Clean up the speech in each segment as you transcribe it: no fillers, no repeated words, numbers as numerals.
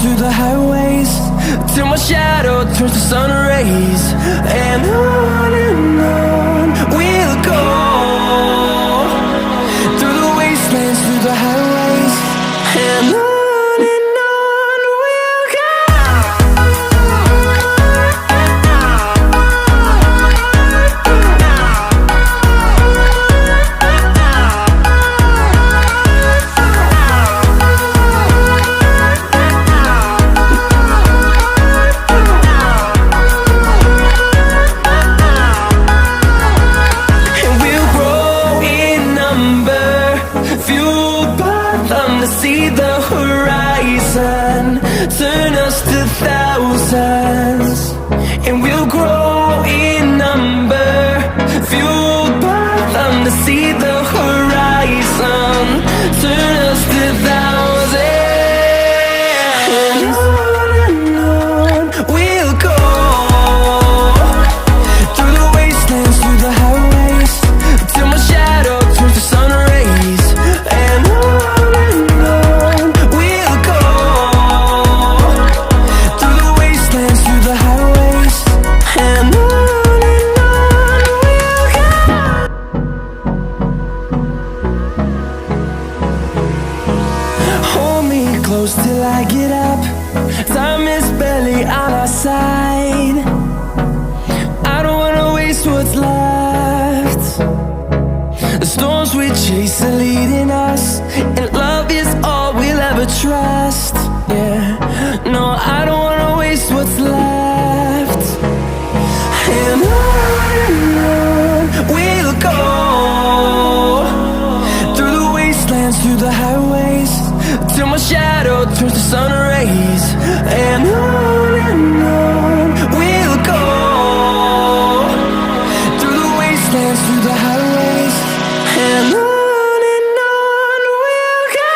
Through the highways, till my shadow turns to sun rays. And on we'll go, through the wastelands, through the highways. And on we'll go. us to thousands, and we'll grow in number, fueled by them to see the horizon. Turn us to thousands, and on we'll go, through the wastelands, through the highways, till my shadow turns to sun rays. And on we'll go, through the wastelands, through the highways, and on we'll go. Hold me close till I get up. Time is barely on our side. I don't wanna waste what's left. The storms we chase are leading us, and love is all we'll ever trust. Yeah, no, I don't wanna waste what's left. And on we'll go, through the wastelands, through the highways, till my shadow turns to sun rays. And on we'll go, through the wastelands, through the highways, and on we'll go.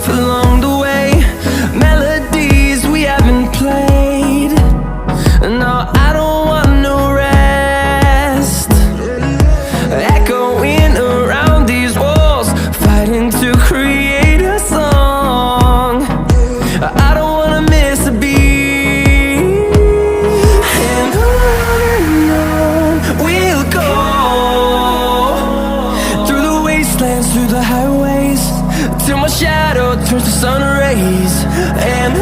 Along the way, melodies we haven't played. No, I don't want no rest. Echoing around these walls, fighting to create a song. I don't wanna miss a beat. And on we'll go, through the wastelands, through the highways, till my shadow turns to sun rays. And